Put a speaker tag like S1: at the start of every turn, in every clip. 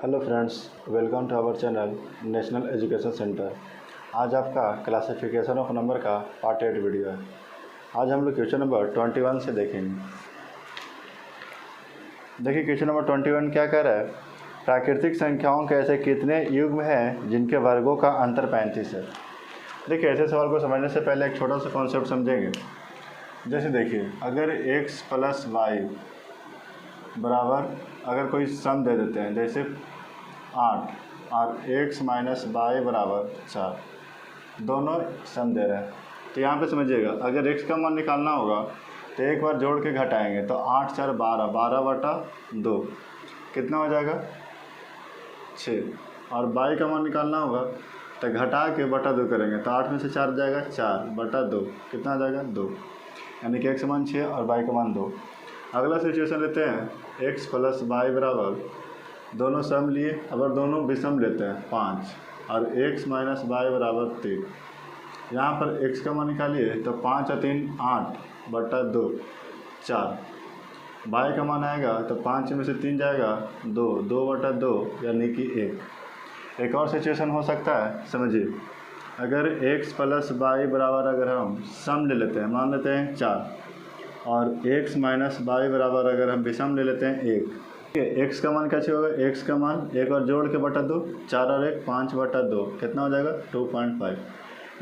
S1: Hello friends, welcome to our channel National Education Centre. आज आपका classification of number का part 8 video है। आज हम लोग क्वेश्चन नंबर 21 से देखेंगे। देखिए क्वेश्चन नंबर 21 क्या कह रहा है, प्राकृतिक संख्याओं के ऐसे कितने युग्म हैं जिनके वर्गों का अंतर 35 है। देखिए ऐसे सवाल को समझने से पहले एक छोटा सा कॉन्सेप्ट समझेंगे। जैसे देखिए, अगर x प्लस वाई बराबर अगर कोई सम दे देते हैं, जैसे 8 और x माइनस वाई बराबर 4, दोनों सम दे रहे हैं। तो यहाँ पे समझिएगा, अगर x का मान निकालना होगा तो एक बार जोड़ के घटाएंगे तो 8 4 12, 12/2 कितना हो जाएगा 6। और y का मान निकालना होगा तो घटा के बटा 2 करेंगे तो 8 में से 4 जाएगा 4/2, कितना आ जाएगा 2। यानी कि x का मान 6 और y का मान 2। अगला सिचुएशन लेते हैं, x प्लस वाई बराबर दोनों सम लिए, अगर दोनों विषम लेते हैं 5 और x माइनस वाई बराबर 3। यहाँ पर x का मान निकालिए तो 5 और 3 8/2 4। y का मान आएगा तो 5 में से 3 जाएगा 2, 2/2 यानी कि 1। एक और सिचुएशन हो सकता है, समझिए। अगर x प्लस वाई बराबर अगर हम सम ले लेते हैं, मान लेते हैं 4, और x माइनस वाई बराबर अगर हम विषम ले लेते हैं 1, ठीक है। x का मान कैसे होगा, x का मान एक और जोड़ के बटा 2, 4 और 1 5/2, कितना हो जाएगा 2.5।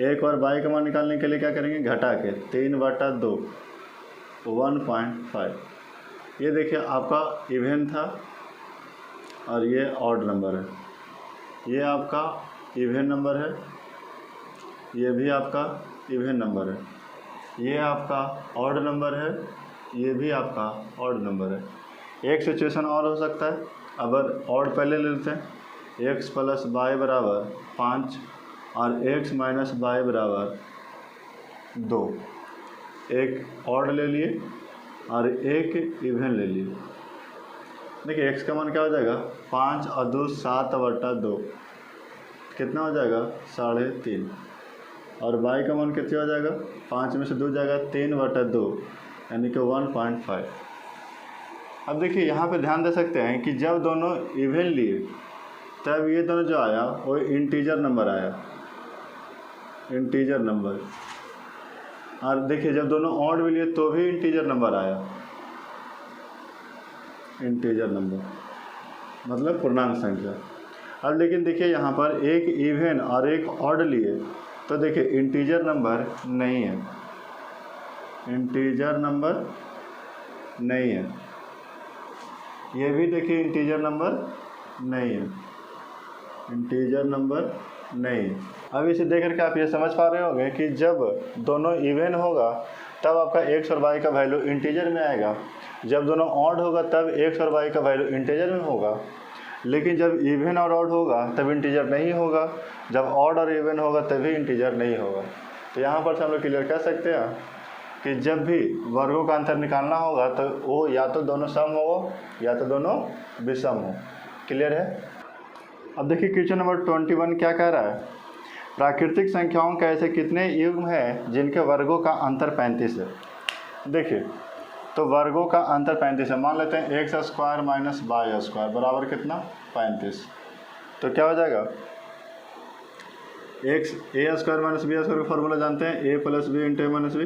S1: एक और y का मान निकालने के लिए क्या करेंगे, घटा के 3/2 1.5। ये देखिए आपका इवन था और ये ऑड नंबर है। ये आपका इवन नंबर है, ये भी आपका इवन नंबर है, ये आपका ऑड नंबर है, ये भी आपका ऑड नंबर है। एक सिचुएशन और हो सकता है, अगर ऑड पहले ले लेते हैं, x प्लस वाई बराबर 5 और x माइनस वाई बराबर 2। एक ऑड ले लिए और एक इवन ले लिए। देखिए x का मान क्या हो जाएगा, 5 और 2 7/2, कितना हो जाएगा 3.5। और y का मान कितना हो जाएगा, 5 में से 2 जाएगा 3/2 यानी कि 1.5। अब देखिए यहाँ पे ध्यान दे सकते हैं कि जब दोनों इवन लिए तब ये दोनों जो आया वो इंटीजर नंबर आया, इंटीजर नंबर। और देखिए जब दोनों ऑड भी लिए तो भी इंटीजर नंबर आया, इंटीजर नंबर मतलब पूर्णांक संख्या। अब लेकिन देखिए यहाँ पर एक इवन और एक ऑड लिए तो देखिए इंटीजर नंबर नहीं है, इंटीजर नंबर नहीं है। ये भी देखिए इंटीजर नंबर नहीं है, इंटीजर नंबर नहीं है। अब इसे देख करके आप ये समझ पा रहे होंगे कि जब दोनों इवन होगा तब आपका x और y का वैल्यू इंटीजर में आएगा, जब दोनों ऑड होगा तब x और y का वैल्यू इंटीजर में होगा। लेकिन जब इवन और ऑड होगा तब इंटीजर नहीं होगा, जब ऑड और इवन होगा तभी इंटीजर नहीं होगा। तो यहाँ पर से हम लोग क्लियर कर सकते हैं कि जब भी वर्गों का अंतर निकालना होगा तो वो या तो दोनों सम हो या तो दोनों विषम हो। क्लियर है। अब देखिए क्वेश्चन नंबर 21 क्या कह रहा है, प्राकृतिक संख्याओं के ऐसे कितने युग्म हैं जिनके वर्गों का अंतर 35 है। देखिए तो वर्गों का अंतर 35 है। मान लेते हैं x square minus Y square बराबर कितना 35। तो क्या हो जाएगा, x A square minus B square का फॉर्मूला जानते हैं, a plus B into A minus B,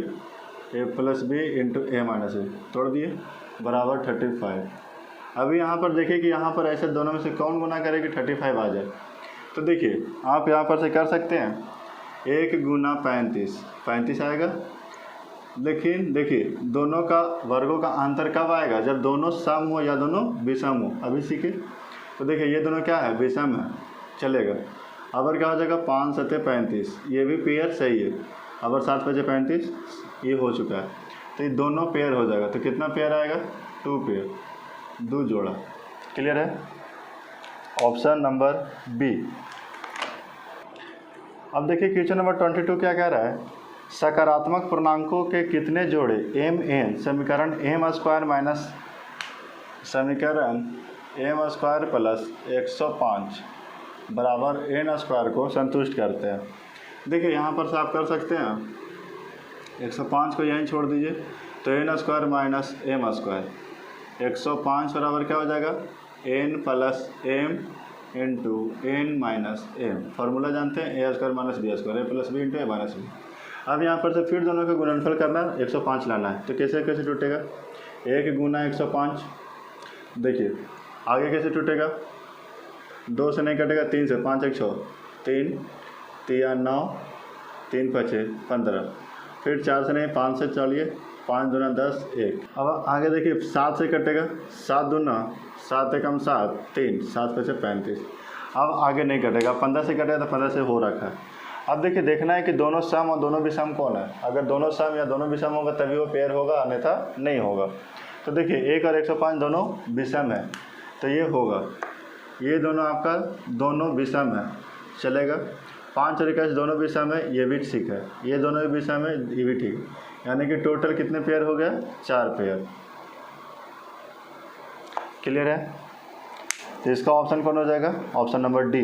S1: A plus B into A minus B, तोड़ दिए बराबर 35। अभी यहाँ पर देखिए कि यहाँ पर ऐसे दोनों में से कौन गुना करे कि 35 आ जाए। तो देखिए आप यहाँ पर से कर सकते हैं, 1 गुना 35 आएगा। लेकिन देखिए दोनों का वर्गों का अंतर कब आएगा, जब दोनों सम हो या दोनों विषम हो। अभी सीखे तो देखिए ये दोनों क्या है, विषम है, चलेगा। अबर क्या हो जाएगा 5 7 35, ये भी पेयर सही है। अबर 7 5 35 ये हो चुका है, तो ये दोनों पेयर हो जाएगा। तो कितना पेयर आएगा, 2 पेयर, 2 जोड़ा। क्लियर है। Option number B. अब देखिए क्वेश्चन नंबर 22 क्या कह रहा है, सकारात्मक पूर्णांकों के कितने जोड़े एम एन समीकरण एम स्क्वायर माइनस समीकरण एम स्क्वायर प्लस 105 बराबर एन स्क्वायर को संतुष्ट करते हैं। देखिए यहाँ पर से आप कर सकते हैं, 105 को यहीं छोड़ दीजिए तो N square minus M square, 105 बराबर क्या हो जाएगा, N plus M into N minus M. Formula जानते हैं, A square minus B square, A plus B into A minus B. अब यहाँ पर से फिर दोनों का गुणनफल करना, 105 लाना है। तो कैसे कैसे टूटेगा, 1 गुना 105, देखिए आगे कैसे टूटेगा, 2 से नहीं कटेगा, 3 से, 5 1 6, 3 3 9, 3 5 15, फिर 4 से नहीं, 5 से चलिए, 5 दूना 10 1। अब आगे देखिए 7 से कटेगा, 7 दूना 7 एकम 7, 3 7 5 35। अब आगे नहीं कटेगा, 15 से कटेगा तो 15 से हो रखा है। अब देखिए देखना है कि दोनों सम और दोनों विषम कौन है। अगर दोनों सम या दोनों विषम होगा तभी वो पेयर होगा, अन्यथा नहीं होगा। तो देखिए 1 और 105 दोनों विषम है, तो ये होगा, ये दोनों आपका दोनों विषम है, चलेगा। 5 और 21 दोनों विषम है, ये भी ठीक है, ये दोनों भी विषम है, ये भी ठीक है। यानी कि टोटल कितने पेयर हो गया, 4 पेयर। क्लियर है। तो इसका ऑप्शन कौन हो जाएगा, ऑप्शन नंबर डी।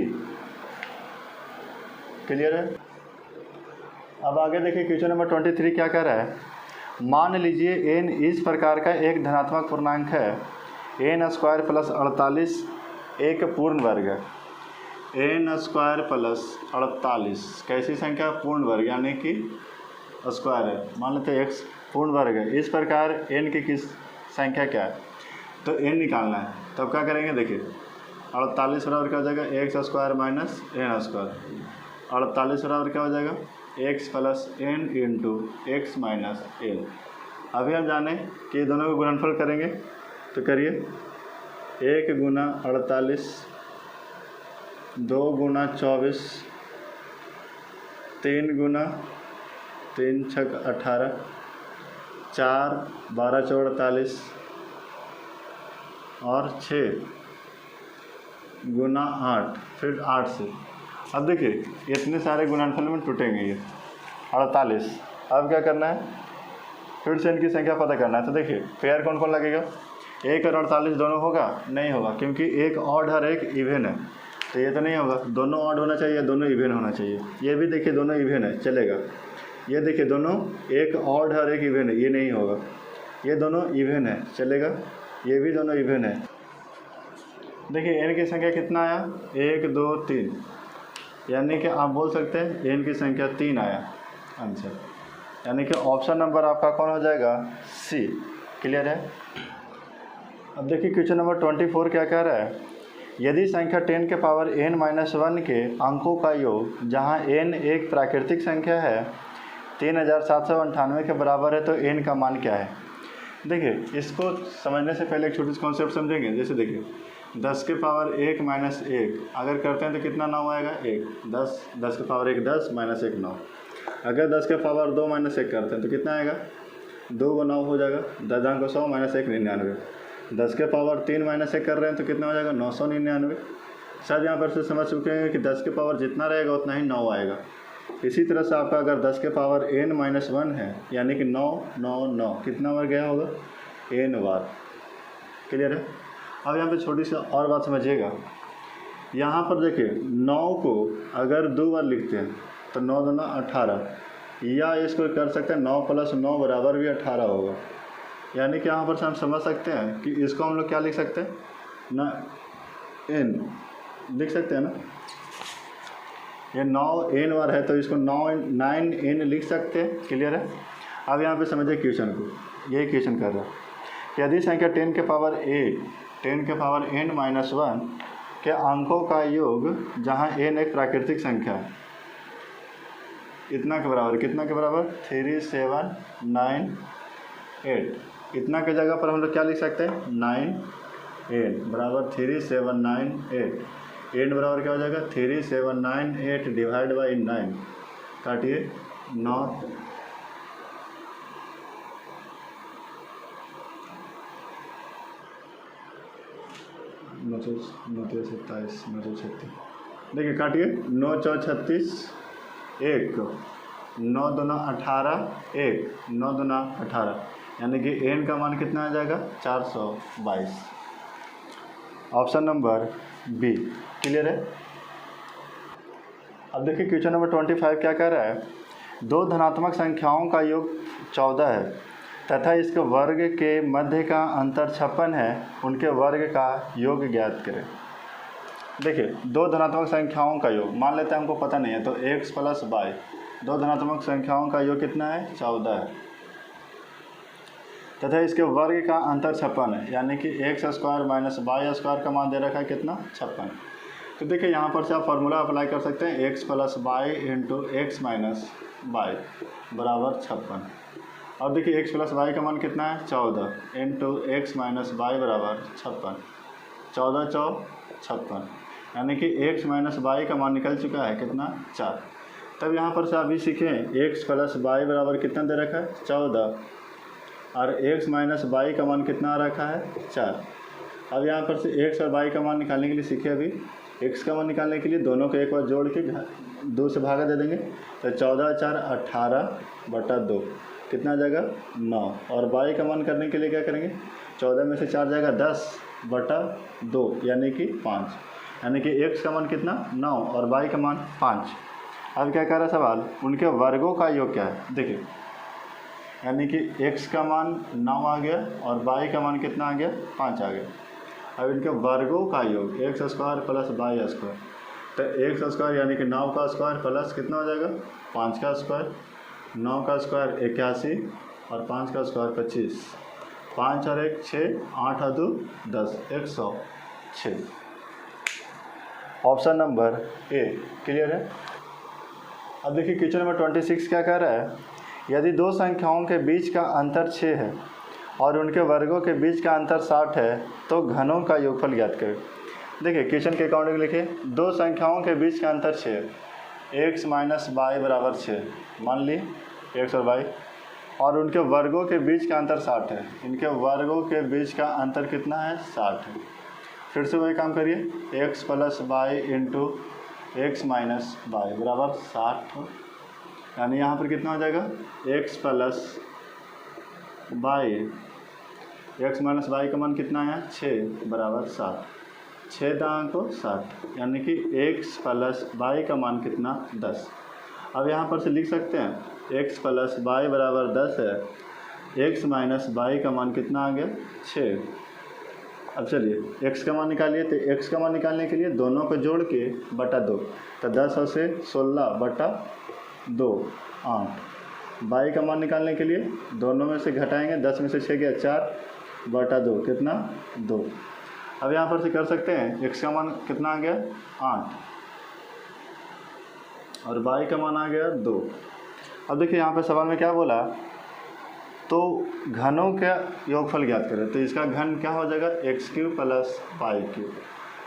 S1: क्लियर है। अब आगे देखिए क्वेश्चन नंबर 23 क्या कह रहा है। मान लीजिए n इस प्रकार का एक धनात्मक पूर्णांक है, n स्क्वायर प्लस 48 एक पूर्ण वर्ग है। n स्क्वायर प्लस 48 कैसी संख्या, पूर्ण वर्ग, यानी कि स्क्वायर है, मान लेते हैं x पूर्ण वर्ग है। इस प्रकार n की किस संख्या क्या है, तो n निकालना है। तब क्या करेंगे, देखिए 48 बराबर क्या हो जाएगा, X square minus N square. 48 बराबर क्या हो जाएगा, x plus N into X minus N. अभी हम जाने कि दोनों को गुणनफल करेंगे, तो करिए 1 गुना 48, 2 गुना 24, 3 गुना 3 6 18, 4 12 4 48 और 6 गुना 8, फिर 8 से। अब देखिए इतने सारे गुणनफल में टूटेंगे ये 48। अब क्या करना है, फिर से इनकी संख्या पता करना है। तो देखिए पेयर कौन कौन लगेगा, 1 और 48 दोनों होगा, नहीं होगा, क्योंकि एक ऑड और एक इवन है, तो ये तो नहीं होगा। दोनों ऑड होना चाहिए, दोनों इवन होना चाहिए। ये भी देखिए दोनों इवन है, चलेगा। ये देखिए दोनों एक ऑड और एक इवन है, ये नहीं होगा। ये दोनों इवन है, चलेगा। ये भी दोनों इवन है। देखिए n की संख्या कितना आया, 1 2 3, यानी कि आप बोल सकते हैं n की संख्या 3 आया आंसर, यानी कि ऑप्शन नंबर आपका कौन हो जाएगा, सी। क्लियर है। अब देखिए क्वेश्चन नंबर 24 क्या कह रहा है। यदि संख्या 10 के पावर n-1 के अंकों का योग, जहां n एक प्राकृतिक संख्या है, 3798 के बराबर है, तो n का मान क्या है। देखिए इसको समझने से पहले एक छोटी सी कॉन्सेप्ट समझेंगे। जैसे देखिए 10 के पावर 1 माइनस 1 अगर करते हैं तो कितना 9 आएगा, 1 10, 10 के पावर 1 10 माइनस 1 9। अगर 10 के पावर 2 माइनस 1 करते हैं तो कितना आएगा, 2 को 9 हो जाएगा, 10 को 100 माइनस 1 99। 10 के पावर 3 माइनस 1 कर रहे हैं तो कितना हो जाएगा, 999। शायद यहाँ पर से समझ चुके हैं कि 10 के पावर जितना रहेगा उतना ही 9 आएगा। इसी तरह से आपका अगर 10 के पावर n-1 है, यानी कि 9 9 9 कितना बार गया होगा, n बार। क्लियर है। अब यहाँ पे छोटी सी और बात समझिएगा। यहाँ पर देखिए 9 को अगर 2 बार लिखते हैं तो 9 दूना 18, या इसको कर सकते हैं 9 + 9 बराबर भी 18 होगा। यानी कि यहाँ पर से हम समझ सकते हैं कि इसको हम लोग क्या लिख सकते हैं ना, n लिख सकते हैं ना। ये 9 n बार है तो इसको 9n लिख सकते हैं। क्लियर है। अब यहाँ पे समझिए क्वेश्चन को, यही क्वेश्चन कर रहा है कि यदि संख्या 10 के पावर n-1 के अंकों का योग, जहाँ n एक प्राकृतिक संख्या है, इतना के बराबर, कितना के बराबर 3798। इतना के जगह पर हम लोग क्या लिख सकते हैं, 9n बराबर 3798। n बराबर क्या हो जाएगा, 3798 डिवाइड बाई 9, काटिए 9 27 936। देखिए काटिए 9 4 36, 1 9 दूना 18, 1 9 दूना 18, यानी कि n का मान कितना आ जाएगा, 422। Option number B. क्लियर है। अब देखिए क्वेश्चन नंबर 25 क्या कह रहा है। 2 धनात्मक संख्याओं का योग 14 है तथा इसके वर्ग के मध्य का अंतर 56 है, उनके वर्ग का योग ज्ञात करें। देखिए दो धनात्मक संख्याओं का योग मान लेते हैं हमको पता नहीं है, तो x प्लस वाई, दो धनात्मक संख्याओं का योग कितना है 14 है, तथा इसके वर्ग का अंतर 56 है, यानी कि X square minus Y square का मान दे रखा है कितना 56। तो देखिए यहाँ पर से आप फार्मूला अप्लाई कर सकते हैं, X plus Y into X minus Y बराबर 56। अब देखिए एक्स प्लस वाई का मान कितना है 14 इंटू एक्स माइनस वाई बराबर 56, 14 चौ 56, यानी कि एक्स माइनस वाई का मान निकल चुका है कितना 4। तब यहाँ पर से आप भी सीखें एक्स प्लस वाई बराबर कितना दे रखा है 14 और एक्स माइनस वाई का मान कितना रखा है 4। अब यहाँ पर से एक्स और वाई का मान निकालने के लिए सीखे, अभी एक्स का मान निकालने के लिए दोनों को एक बार जोड़ के 2 से भागा दे देंगे, तो 14 4 18/2 कितना आ जाएगा 9। और वाई का मान करने के लिए क्या करेंगे, 14 में से 4 जाएगा 10/2 यानी कि 5, यानी कि एक्स का मान कितना 9 और वाई का मान 5। अब क्या कह रहा है सवाल, उनके वर्गों का योग क्या है, देखिए यानी कि x का मान 9 आ गया और y का मान कितना आ गया 5 आ गया। अब इनके वर्गों का योग X square plus Y square, तो एक्स स्क्वायर यानी कि 9 का स्क्वायर प्लस कितना हो जाएगा 5 का स्क्वायर, 9 का स्क्वायर 81 और 5 का स्क्वायर 25, 5 और 1 6, 8 और 2 10, 106। ऑप्शन नंबर ए क्लियर है। अब देखिए क्वेश्चन नंबर 26 क्या कह रहा है, यदि दो संख्याओं के बीच का अंतर 6 है और उनके वर्गों के बीच का अंतर 60 है तो घनों का योगफल ज्ञात करें। देखिए क्वेश्चन के अकॉर्डिंग लिखिए, दो संख्याओं के बीच का अंतर 6 है, एक्स माइनस वाई बराबर 6 मान ली एक्स और वाई, और उनके वर्गों के बीच का अंतर 60 है, इनके वर्गों के बीच का अंतर कितना है 60 है। फिर से वही काम करिए, X plus Y into X minus Y बराबर 60, यानी यहाँ पर कितना हो जाएगा x plus Y, X minus Y का मान कितना है 6 बराबर 7, 6 दांग को 60, यानी कि x प्लस वाई का मान कितना 10। अब यहाँ पर से लिख सकते हैं x प्लस वाई बराबर 10 है, x माइनस वाई का मान कितना आ गया 6। अब चलिए x का मान निकालिए, तो x का मान निकालने के लिए दोनों को जोड़ के बटा 2, तो 10 और से 16/2 8। वाई का मान निकालने के लिए दोनों में से घटाएंगे, 10 में से 6 गया 4/2 कितना 2। अब यहाँ पर से कर सकते हैं x का मान कितना आ गया 8 और y का मान आ गया 2। अब देखिए यहाँ पे सवाल में क्या बोला, तो घनों का योगफल ज्ञात करें, तो इसका घन क्या हो जाएगा x³ प्लस y³।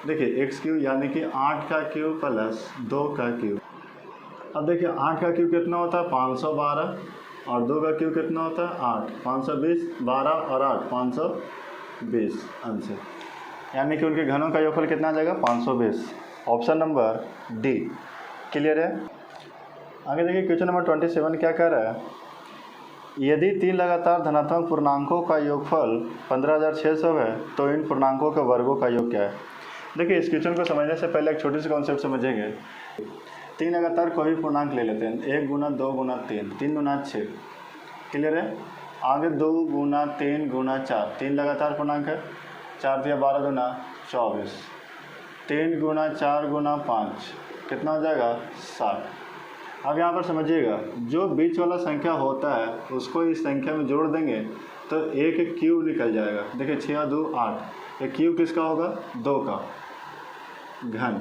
S1: देखिए x³ यानी कि 8 का क्यूब प्लस 2 का क्यूब। अब देखिए 8 का क्यूब कितना होता है 512 और 2 का क्यूब कितना होता है 8, 520, 12 और 8 520 अंश, यानी कि उनके घनों का योगफल कितना आ जाएगा 520। ऑप्शन नंबर डी क्लियर है। आगे देखिए क्वेश्चन नंबर 27 क्या कह रहा है, यदि 3 लगातार धनात्मक पूर्णांकों का योगफल 15600 है तो इन पूर्णांकों के वर्गों का योग क्या है। देखिए इस क्वेश्चन को समझने से पहले एक छोटी सी कॉन्सेप्ट समझेंगे। 3 लगातार कोई भी पूर्णांक ले लेते हैं, 1 गुना 2 गुना 3, 3 गुना 6 क्लियर है। आगे 2 गुना 3 गुना 4, 3 लगातार पूर्णांक है, 4 दिया 12 गुना 24, 3 गुना 4 गुना 5 कितना हो जाएगा 60। अब यहाँ पर समझिएगा, जो बीच वाला संख्या होता है उसको इस संख्या में जोड़ देंगे तो एक क्यूब निकल जाएगा। देखिए 6 और 2 8, ये क्यूब किसका होगा 2 का घन।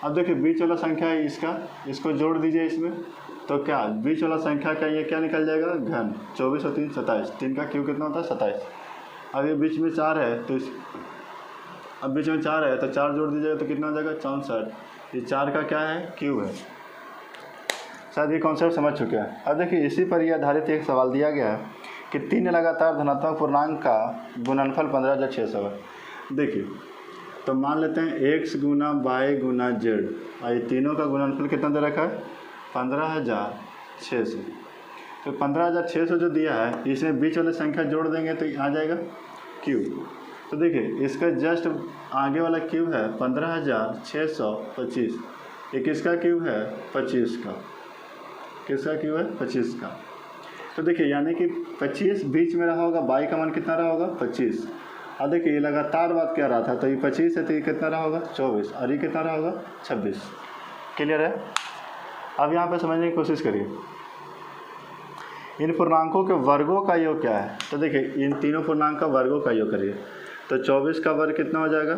S1: अब देखिए बीच वाला संख्या है इसका, इसको जोड़ दीजिए इसमें, तो क्या बीच वाला संख्या का ये क्या निकल जाएगा घन। 24 और 3 27, 3 का क्यूब कितना होता है 27। अब ये बीच में 4 है तो अब बीच में 4 है तो 4 जोड़ दीजिएगा तो कितना हो जाएगा 64। ये 4 का क्या है क्यूब है। शायद ये कॉन्सेप्ट समझ चुके हैं। अब देखिए इसी पर यह आधारित एक सवाल दिया गया है कि 3 लगातार धनात्मक पूर्णांक का गुणनफल 15600 है। देखिए तो मान लेते हैं x गुना y गुना z, और ये तीनों का गुणनफल कितना दे रखा है 15600। तो 15600 जो दिया है इसमें बीच वाले संख्या जोड़ देंगे तो आ जाएगा क्यूब। तो देखिए इसका जस्ट आगे वाला क्यूब है 15625, ये किसका क्यूब है 25 का, किसका क्यूब है 25 का। तो देखिए यानी कि 25 बीच में रहा होगा, y का मान कितना रहा होगा 25 अब देखिए ये लगातार बात क्या रहा था, तो ये 25 है तो ये कितना रहा होगा 24, और ये कितना रहा होगा 26। क्लियर है। अब यहाँ पे समझने की कोशिश करिए, इन पूर्णांकों के वर्गों का योग क्या है। तो देखिए इन तीनों पूर्णांक का वर्गों का योग करिए, तो 24 का वर्ग कितना हो जाएगा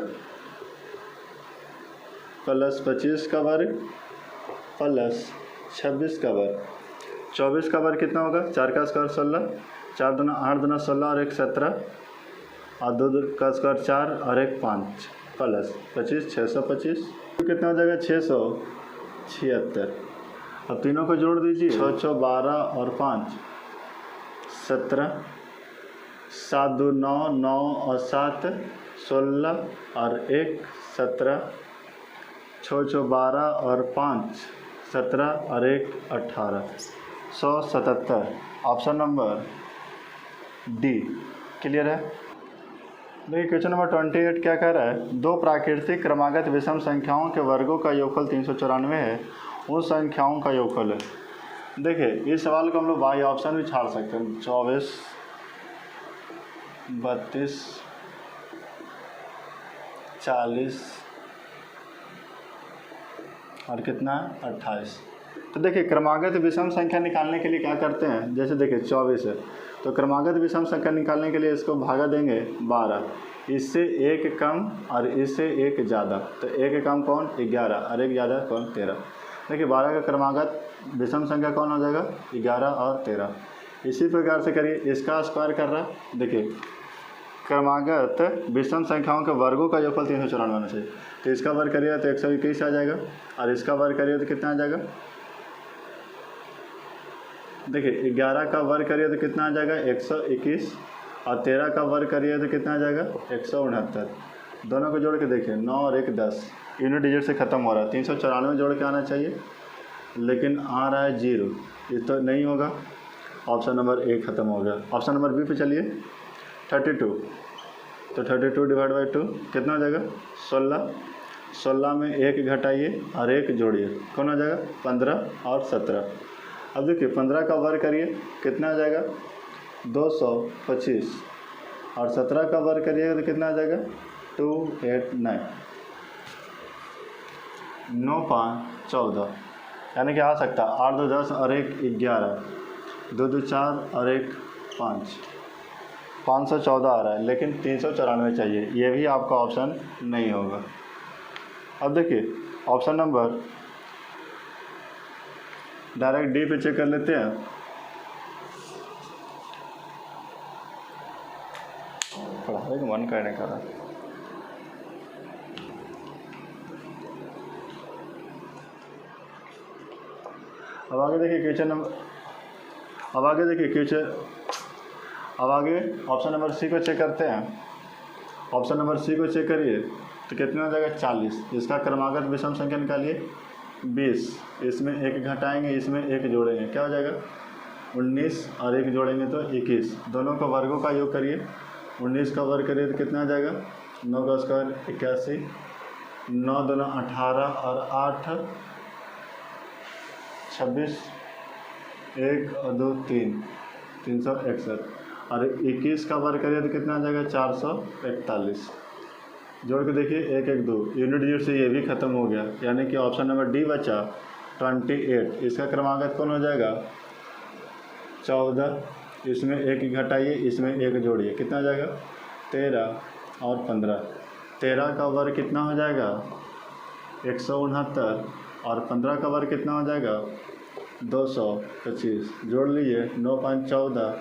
S1: प्लस 25 का वर्ग प्लस 26 का वर्ग। 24 का वर्ग कितना होगा, 4 का स्क्वायर 16, 4 दूना 8 दूना 16 और 1 17, और 2 का स्क्वायर 4 और 1 5 प्लस 25 625 कितना हो जाएगा 676। अब तीनों को जोड़ दीजिए, 6 6 12 और 5 17, 7 2 9 9 और 7 16 और 1 17, 6 6 12 और 5 17 और 1 18, 177। Option number D. क्लियर है। देखिए क्वेश्चन नंबर 28 क्या कह रहा है, दो प्राकृतिक क्रमागत विषम संख्याओं के वर्गों का योगफल 394 है, उन संख्याओं का योगफल है। देखिए इस सवाल को हम लोग बाई ऑप्शन भी छाड़ सकते हैं, 24 32 40 और कितना 28। तो देखिए क्रमागत विषम संख्या निकालने के लिए क्या करते हैं, जैसे देखिए 24 है तो क्रमागत विषम संख्या निकालने के लिए इसको भागा देंगे 12, इससे एक कम और इससे एक ज़्यादा, तो एक कम कौन 11 और एक ज़्यादा कौन 13। देखिए 12 का क्रमागत विषम संख्या कौन हो जाएगा 11 और 13। इसी प्रकार से करिए, इसका स्क्वायर कर रहा है, देखिए क्रमागत विषम संख्याओं के वर्गों का योगफल 394 होना चाहिए, तो इसका वर्ग करिएगा तो 121 आ जाएगा, और इसका वर्ग करिए तो कितना आ जाएगा, देखिए 11 का वर्ग करिए तो कितना आ जाएगा 121, और 13 का वर्ग करिए तो कितना आ जाएगा 169। दोनों को जोड़ के देखिए 9 और 1 10, यूनिट डिजिट से ख़त्म हो रहा है, 394 जोड़ के आना चाहिए, लेकिन आ रहा है 0, ये तो नहीं होगा। ऑप्शन नंबर ए ख़त्म हो गया। ऑप्शन नंबर बी पे चलिए, 32, तो 32 डिवाइड बाई 2 कितना हो जाएगा 16, 16 में 1 घटाइए और 1 जोड़िए, कौन हो जाएगा 15 और 17। अब देखिए 15 का वर्ग करिए कितना आ जाएगा 225, और 17 का वर्ग करिएगा तो कितना आ जाएगा 289, 9 5 14, यानी कि आ सकता है 8 2 10 और 1 11, 2 2 4 और 1 5, 514 आ रहा है, लेकिन 394 चाहिए, ये भी आपका ऑप्शन नहीं होगा। अब देखिए ऑप्शन नंबर डायरेक्ट डी पे चेक कर लेते हैं, पढ़ाई का मन करने का। अब आगे देखिए क्वेश्चन नंबर, अब आगे देखिए क्वेश्चन, अब आगे ऑप्शन नंबर सी को चेक करते हैं। ऑप्शन नंबर सी को चेक करिए तो कितना हो जाएगा 40, इसका क्रमागत विषम संख्या निकालिए 20, इसमें 1 घटाएंगे इसमें 1 जोड़ेंगे, क्या हो जाएगा 19, और 1 जोड़ेंगे तो 21। दोनों का वर्गों का योग करिए, 19 का वर्ग करिए तो कितना आ जाएगा 9 का स्क्वायर 81, 9 दूना 18 और 8 26, 1 और 2 3, 361, और 21 का वर्ग करिए तो कितना आ जाएगा 441। जोड़ के देखिए 1 1 2, यूनिट डिजिट से ये भी खत्म हो गया, यानी कि ऑप्शन नंबर डी बचा 28। इसका क्रमागत कौन हो जाएगा 14, इसमें 1 घटाइए इसमें 1 जोड़िए, कितना हो जाएगा 13 और 15। 13 का वर्ग कितना हो जाएगा 169, और 15 का वर्ग कितना हो जाएगा 225। जोड़ लीजिए 9 5 14,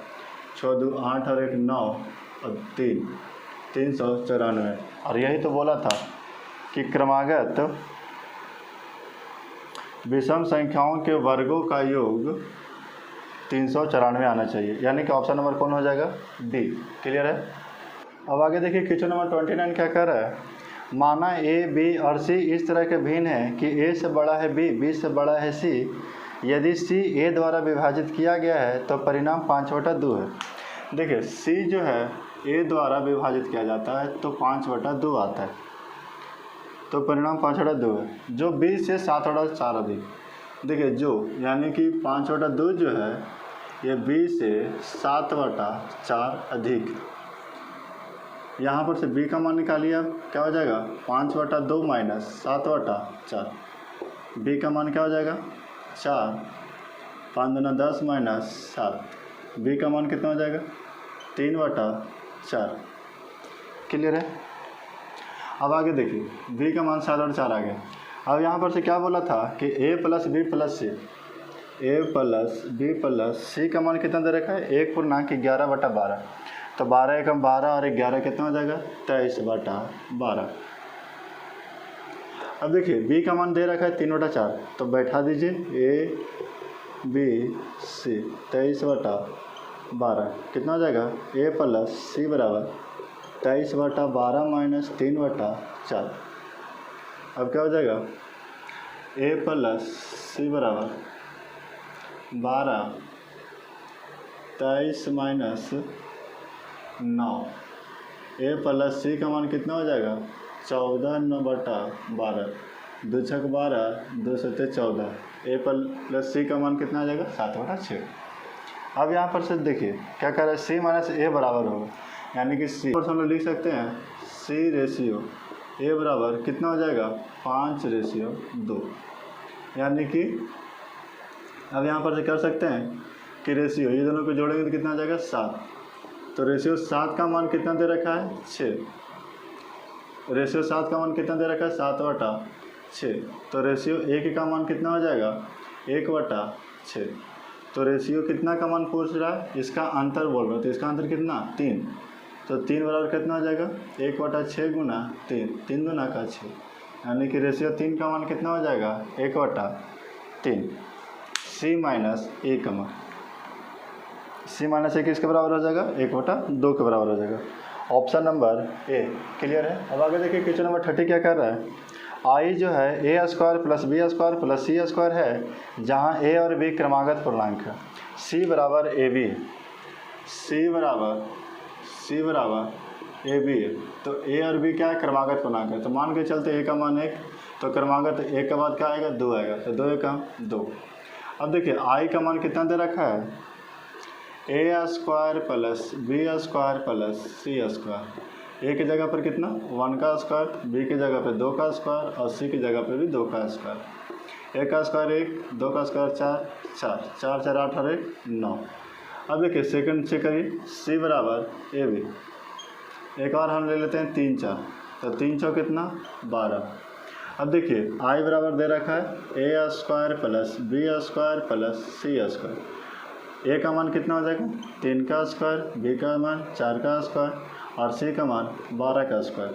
S1: 6 2 8 और 1 9 और 3, 394। और यही तो बोला था कि क्रमागत विषम संख्याओं के वर्गों का योग 394 आना चाहिए, यानी कि ऑप्शन नंबर कौन हो जाएगा डी। क्लियर है। अब आगे देखिए क्वेश्चन नंबर 29 क्या कह रहा है, माना ए बी और सी इस तरह के भिन्न है कि ए से बड़ा है बी, बी से बड़ा है सी, यदि सी ए द्वारा विभाजित किया गया है तो परिणाम 5/2 है। देखिए सी जो है ए द्वारा विभाजित किया जाता है तो 5/2 आता है, तो परिणाम 5/2 है। जो बी से 7/4 अधिक, देखिए जो यानी कि 5/2 जो है ये बी से 7/4 अधिक, यहाँ पर से b का मान निकालिए आप, क्या हो जाएगा 5/2 माइनस 7/4, b का मान क्या हो जाएगा 4, 5 दूना 10 माइनस 7, b का मान कितना हो जाएगा 3/4। क्लियर है। अब आगे देखिए b का मान 7/4 आ गया। अब यहाँ पर से क्या बोला था कि a plus b plus c, a plus b plus c का मान कितना दे रखा है 1/11/12, तो 12 एकम 12 और 11 कितना हो जाएगा 23/12। अब देखिए b का मान दे रखा है 3/4, तो बैठा दीजिए a b c 23/12 कितना हो जाएगा a प्लस c बराबर 23/12 माइनस 3/4। अब क्या हो जाएगा a प्लस c बराबर 12 23 माइनस 9, a प्लस c का मान कितना हो जाएगा 14/12, 2 छक 12, 2 सत्ते 14, a प्लस c का मान कितना आ जाएगा 7/6। अब यहाँ पर से देखिए क्या कर रहा है c माइनस a बराबर होगा, यानी कि c पर हम लोग लिख सकते हैं c रेशियो a बराबर कितना हो जाएगा 5/2, यानी कि अब यहाँ पर से कर सकते हैं कि रेशियो ये दोनों को जोड़ेंगे तो कितना आ जाएगा 7, तो रेशियो 7 का मान कितना दे रखा है 6, रेशियो 7 का मान कितना दे रखा है 7/6, तो रेशियो 1 का मान कितना हो जाएगा 1/6, तो रेशियो कितना का मान पूछ रहा है, इसका अंतर बोल रहा है, तो इसका अंतर कितना 3, तो 3 बराबर कितना हो जाएगा 1/6 गुना 3, 3 गुना का 6, यानी कि रेशियो 3 का मान कितना हो जाएगा 1/3। c माइनस a का मान c माइनस a किसके बराबर हो जाएगा 1/2 के बराबर हो जाएगा। ऑप्शन नंबर ए क्लियर है। अब आगे देखिए क्वेश्चन नंबर 30 क्या कर रहा है, i जो है a square plus b square plus c square है, जहाँ a और b क्रमागत पूर्णांक है, c बराबर ab, c बराबर ab है, तो a और b क्या है क्रमागत पूर्णांक है, तो मान के चलते a का मान 1, तो क्रमागत 1 के बाद क्या आएगा 2 आएगा, तो 2 एकम 2। अब देखिए i का मान कितना दे रखा है a square plus b square plus c square, a की जगह पर कितना 1 का स्क्वायर, b की जगह पर 2 का स्क्वायर और c की जगह पर भी 2 का स्क्वायर, a का स्क्वायर 1, 2 का स्क्वायर 4, 4 4 8 और 1 9। अब देखिए सेकंड चेक करिए c बराबर ए बी, एक और हम ले लेते हैं 3 4, तो 3 चौ कितना 12। अब देखिए i बराबर दे रखा है a square plus b square plus c square, a का मान कितना हो जाएगा 3 का स्क्वायर, b का मान 4 का स्क्वायर और c का मान 12 का स्क्वायर,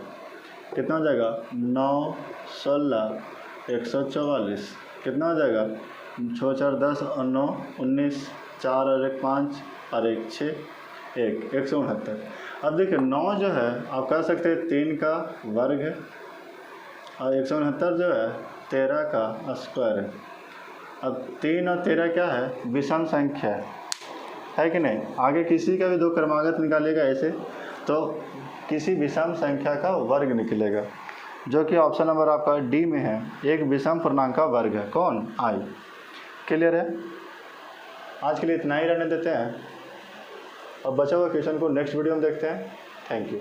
S1: कितना हो जाएगा 9 16 144, कितना हो जाएगा 6 4 10 और 9 19, 4 और 1 5 और 1 6 1 169। अब देखिए 9 जो है आप कह सकते हैं 3 का वर्ग है और 169 जो है 13 का स्क्वायर है। अब 3 और 13 क्या है विषम संख्या है कि नहीं, आगे किसी का भी दो क्रमागत निकालेगा ऐसे तो किसी विषम संख्या का वर्ग निकलेगा, जो कि ऑप्शन नंबर आपका डी में है, एक विषम पूर्णांक का वर्ग है, कौन i। क्लियर है। आज के लिए इतना ही रहने देते हैं, अब बचा हुआ क्वेश्चन को नेक्स्ट वीडियो में देखते हैं। Thank you.